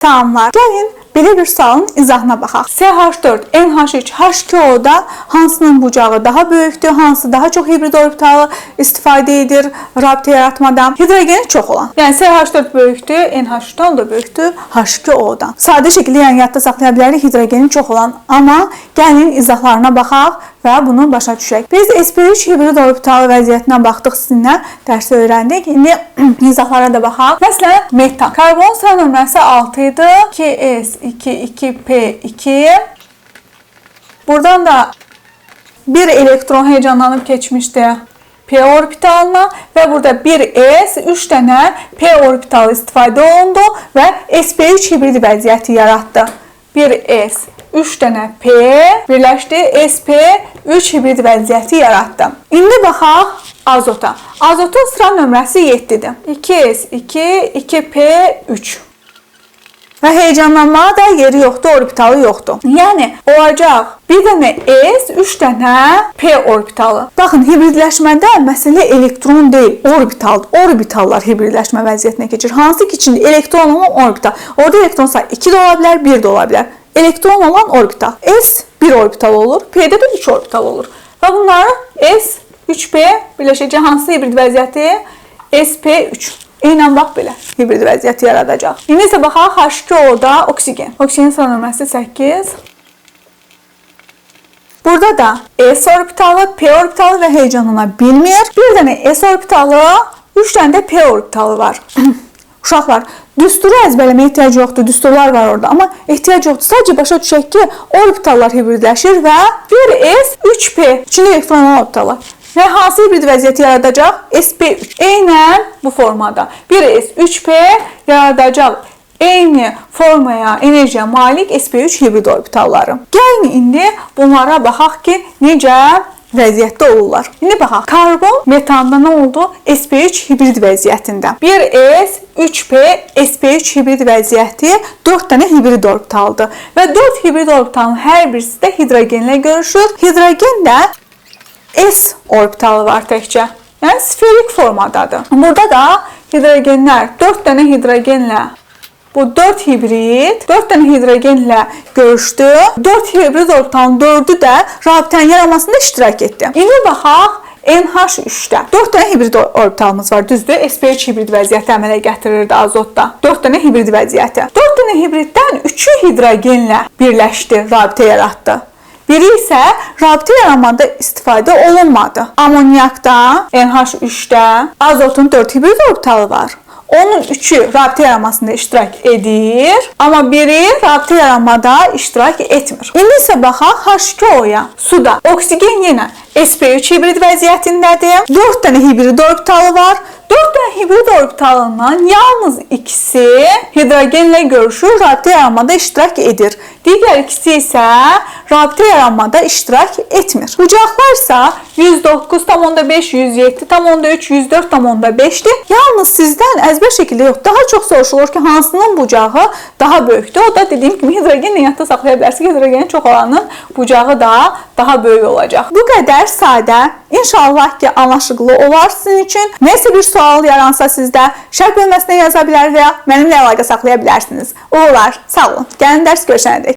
Tamamlar. Gəlin belə bir sualın izahına baxaq. CH4, NH3, H2O-da hansının bucağı daha böyükdür, hansı daha çox hibrid orbitalı istifadə edir rabitə yaratmadan? Hidrogeni çox olan. Yəni CH4 böyükdür, NH3-dan da böyükdür H2O-dan. Sadə şəkildə yəni yadda saxlaya bilərik hidrogeni çox olan, amma gəlin izahlarına baxaq və bunu başa düşək. Biz sp3 hibrid orbitalı vəziyyətinə baxdıq sizinlə, dərsi öyrəndik. İndi izahlara da baxaq. Məsələn, metan. Karbon sıra nömrəsi 6 idi. 2s2 2p2. Buradan da bir elektron heyecanlanıb keçmişdi p orbitalına və burada 1s 3 dənə p orbitalı istifadə olundu və sp3 hibrid vəziyyəti yaratdı. 1s 3 dənə p birləşdi, sp 3 hibrid vəziyyəti yaratdı. İndi baxaq azota. Azotun sıra nömrəsi 7-dir. 2s2 2p3. Və heyecanlanmağa da yeri yoxdur, orbitalı yoxdur. Yəni olacaq bir dənə s, 3 dənə p orbitalı. Baxın, hibridləşmədə məsələ elektron deyil, orbitaldır. Orbitallar hibridləşmə vəziyyətinə keçir. Hansı ki, içində elektron olan orbital. Orada elektron sayı 2 də ola bilər, 1 də ola bilər. Elektron olan orbital. S 1 orbital olur, P'də də 3 orbital olur. Və bunları S 3P birləşəcək hansı hibrid vəziyyəti? SP3. Eynən bax belə hibrid vəziyyəti yaradacaq. İndi isə baxaq H2O-da oksigen. Oksigenin sıra nömrəsi 8. Burada da S orbitalı, P orbitalı və heyecanlana bilmir. Bir dənə S orbitalı, 3 dənə də P orbitalı var. Uşaqlar, düsturu əzbərləməyə ehtiyac yoxdur, düsturlar var orada, amma ehtiyac yoxdur. Sadəcə başa düşək ki, orbitallar hibridləşir və 1s 3p içində elektron olan orbitallar. Və hansı hibrid vəziyyəti yaradacaq? sp3. Eynən bu formada. 1s 3p yaradacaq eyni formaya, enerjiyə malik sp3 hibrid orbitalları. Gəlin indi bunlara baxaq ki, necə vəziyyətdə olurlar. İndi baxaq. Karbon metanda nə oldu? sp3 hibrid vəziyyətində. 1s 3p sp3 hibrid vəziyyəti 4 dənə hibrid orbitaldır. Və 4 hibrid orbitalın hər birisi də hidrogenlə görüşür. Hidrogen də s orbitalı var təkcə. Yəni sferik formadadır. Burada da hidrogenlər 4 dənə hidrogenlə bu 4 hibrid, 4 dənə hidrogenlə görüşdü. 4 hibrid orbitalın 4'ü də rabitənin yaranmasında iştirak etdi. İndi baxaq NH3-də. 4 dənə hibrid orbitalımız var, düzdür? sp3 hibrid vəziyyəti əmələ gətirirdi azotda. 4 dənə hibrid vəziyyəti. 4 dənə hibriddən 3'ü hidrogenlə birləşdi, rabitə yaratdı. Biri isə rabitə yaranmada istifadə olunmadı. Amoniakda, NH3-də azotun 4 hibrid orbitalı var. Onun 3'ü rabitə yaranmasında iştirak edir, amma biri rabitə yaranmada iştirak etmir. İndi isə baxaq H2O-ya. Suda oksigen yenə sp3 hibrid vəziyyətindədir. 4 dənə hibrid orbitalı var. 4 dənə hibrid orbitalından yalnız ikisi hidrogenlə görüşür, rabitə yaranmada iştirak edir. Digər ikisi isə rabitə yaranmada iştirak etmir. Bucaqlar isə 109,5, 107,3, 104,5-dir. Yalnız sizdən əzbər şəkildə yox, daha çox soruşulur ki, hansının bucağı daha böyükdür. O da dediyim kimi hidrogenlə yadda saxlaya bilərsiniz. Hidrogenin çox olanın bucağı da daha böyük olacaq. Bu qədər sadə. İnşallah ki, anlaşıqlı olar sizin üçün. Nəsə bir sual yaransa sizdə şərh bölməsinə yaza bilər və ya mənimlə əlaqə saxlaya bilərsiniz. Olar. Sağ olun. Gəlin dərs görüşənədək.